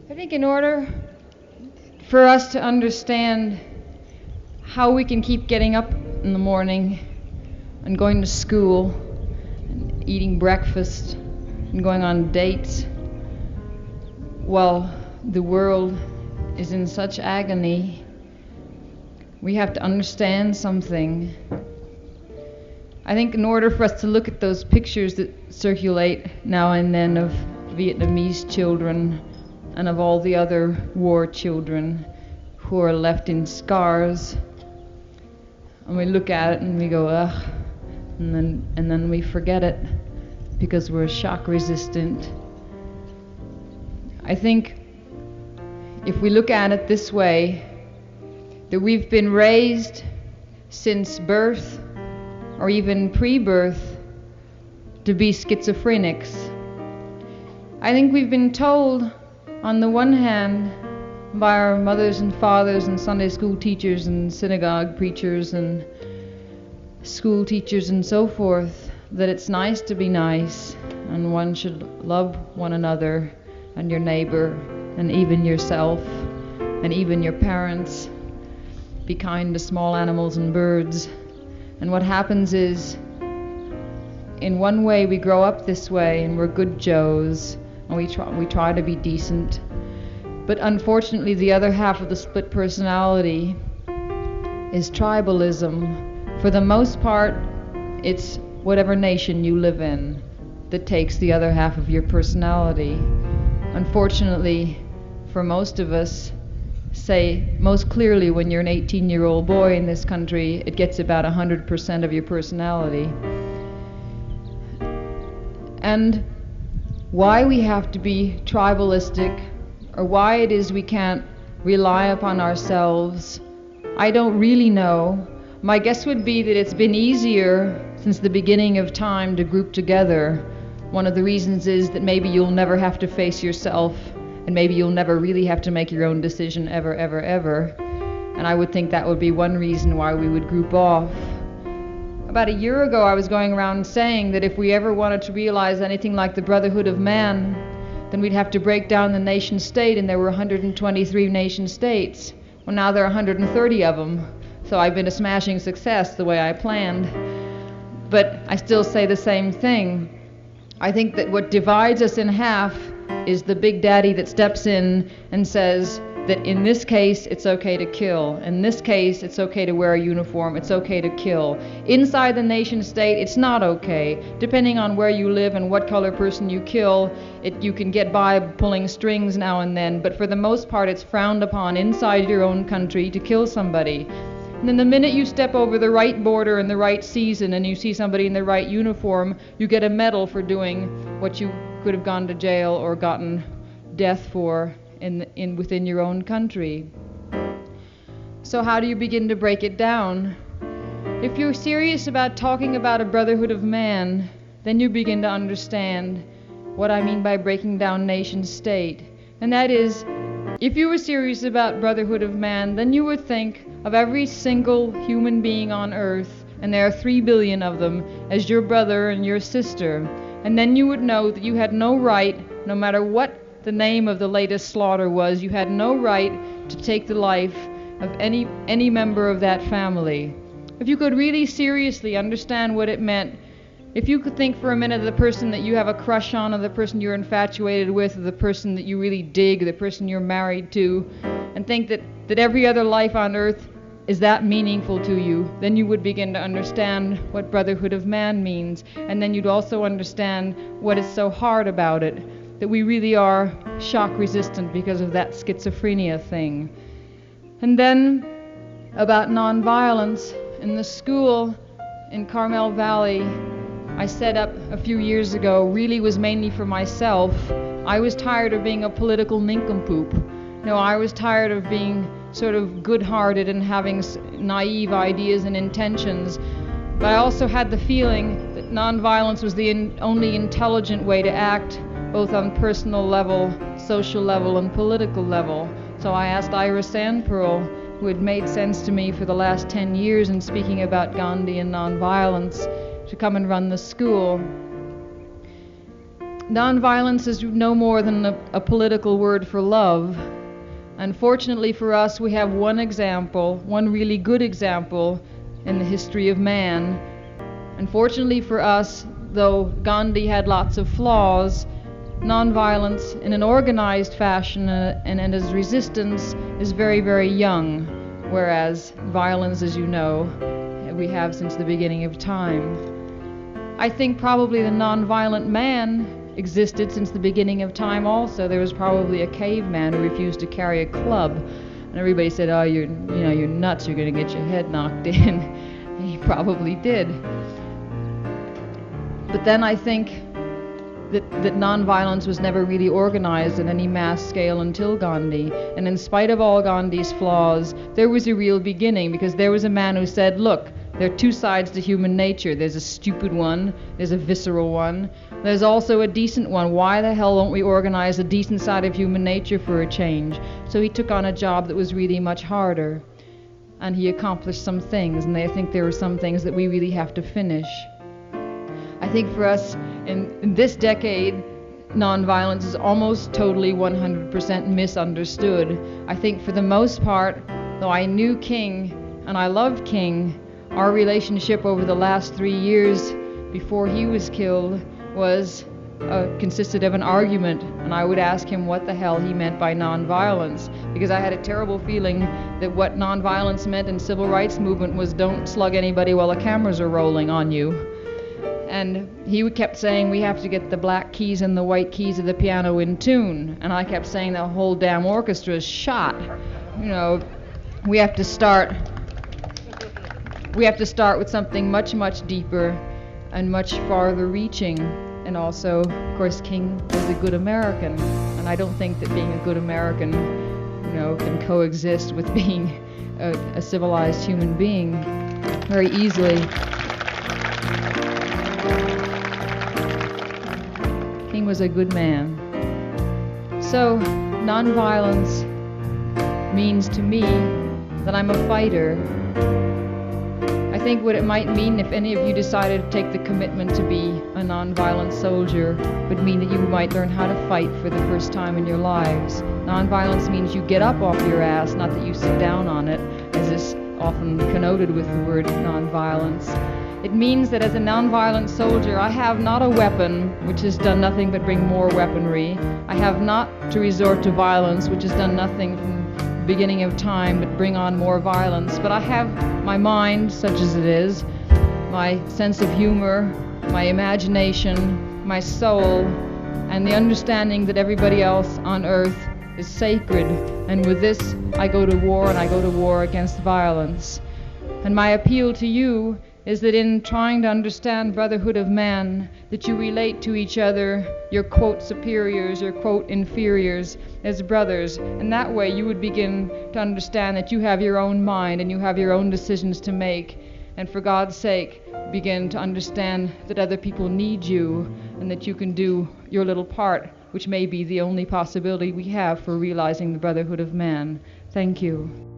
I think in order for us to understand how we can keep getting up in the morning and going to school and eating breakfast and going on dates while the world is in such agony, we have to understand something. I think in order for us to look at those pictures that circulate now and then of Vietnamese children and of all the other war children who are left in scars, and we look at it and we go, ugh, and then we forget it because we're shock resistant. I think if we look at it this way, that we've been raised since birth or even pre-birth to be schizophrenics. I think we've been told, on the one hand, by our mothers and fathers and Sunday school teachers and synagogue preachers and school teachers and so forth, that it's nice to be nice and one should love one another and your neighbor and even yourself and even your parents. Be kind to small animals and birds. And what happens is, in one way we grow up this way and we're good Joes and we try to be decent. But unfortunately the other half of the split personality is tribalism. For the most part, it's whatever nation you live in that takes the other half of your personality. Unfortunately, for most of us, say most clearly when you're an 18-year-old boy in this country, it gets about 100% of your personality. And why we have to be tribalistic, or why it is we can't rely upon ourselves, I don't really know. My guess would be that it's been easier since the beginning of time to group together. One of the reasons is that maybe you'll never have to face yourself, and maybe you'll never really have to make your own decision ever, ever, ever. And I would think that would be one reason why we would group off. About a year ago, I was going around saying that if we ever wanted to realize anything like the Brotherhood of Man, then we'd have to break down the nation state, and there were 123 nation states. Well, now there are 130 of them. So I've been a smashing success the way I planned. But I still say the same thing. I think that what divides us in half is the big daddy that steps in and says that in this case it's okay to kill. In this case it's okay to wear a uniform, it's okay to kill. Inside the nation state it's not okay. Depending on where you live and what color person you kill, you can get by pulling strings now and then, but for the most part it's frowned upon inside your own country to kill somebody. And then the minute you step over the right border in the right season and you see somebody in the right uniform, you get a medal for doing what you could have gone to jail or gotten death for within your own country. So how do you begin to break it down? If you're serious about talking about a brotherhood of man, then you begin to understand what I mean by breaking down nation state. And that is, if you were serious about brotherhood of man, then you would think of every single human being on earth, and there are 3 billion of them, as your brother and your sister. And then you would know that you had no right, no matter what the name of the latest slaughter was, you had no right to take the life of any member of that family. If you could really seriously understand what it meant, if you could think for a minute of the person that you have a crush on, or the person you're infatuated with, or the person that you really dig, or the person you're married to, and think that every other life on earth is that meaningful to you, then you would begin to understand what brotherhood of man means. And then you'd also understand what is so hard about it, that we really are shock resistant because of that schizophrenia thing. And then about nonviolence, in the school in Carmel Valley I set up a few years ago really was mainly for myself. I was tired of being a political nincompoop. No, I was tired of being sort of good-hearted and having naive ideas and intentions. But I also had the feeling that nonviolence was the only intelligent way to act, both on personal level, social level, and political level. So I asked Ira Sandpearl, who had made sense to me for the last 10 years in speaking about Gandhi and nonviolence, to come and run the school. Nonviolence is no more than a political word for love. Unfortunately for us, we have one example, one really good example in the history of man. Unfortunately for us, though Gandhi had lots of flaws, nonviolence in an organized fashion and as resistance is very, very young, whereas violence, as you know, we have since the beginning of time. I think probably the nonviolent man existed since the beginning of time also. There was probably a caveman who refused to carry a club, and everybody said, oh, you're nuts, you're going to get your head knocked in. He probably did. But then I think that nonviolence was never really organized in any mass scale until Gandhi. And in spite of all Gandhi's flaws, there was a real beginning, because there was a man who said, look, there are two sides to human nature. There's a stupid one, there's a visceral one, there's also a decent one. Why the hell don't we organize a decent side of human nature for a change? So he took on a job that was really much harder, and he accomplished some things, and I think there were some things that we really have to finish. I think for us in this decade, nonviolence is almost totally 100% misunderstood. I think for the most part, though I knew King and I loved King, our relationship over the last 3 years before he was killed consisted of an argument, and I would ask him what the hell he meant by nonviolence, because I had a terrible feeling that what nonviolence meant in civil rights movement was don't slug anybody while the cameras are rolling on you. And he kept saying we have to get the black keys and the white keys of the piano in tune, and I kept saying the whole damn orchestra is shot. You know, we have to start with something much, much deeper and much farther reaching. And also, of course, King was a good American, and I don't think that being a good American, can coexist with being a civilized human being very easily. King was a good man. So, nonviolence means to me that I'm a fighter. I think what it might mean if any of you decided to take the commitment to be a nonviolent soldier would mean that you might learn how to fight for the first time in your lives. Nonviolence means you get up off your ass, not that you sit down on it, as is often connoted with the word nonviolence. It means that as a nonviolent soldier, I have not a weapon, which has done nothing but bring more weaponry. I have not to resort to violence, which has done nothing from the beginning of time but bring on more violence. But I have my mind, such as it is, my sense of humor, my imagination, my soul, and the understanding that everybody else on earth is sacred. And with this, I go to war, and I go to war against violence. And my appeal to you is that in trying to understand Brotherhood of Man, that you relate to each other, your quote superiors, your quote inferiors, as brothers. And that way you would begin to understand that you have your own mind and you have your own decisions to make. And for God's sake, begin to understand that other people need you and that you can do your little part, which may be the only possibility we have for realizing the Brotherhood of Man. Thank you.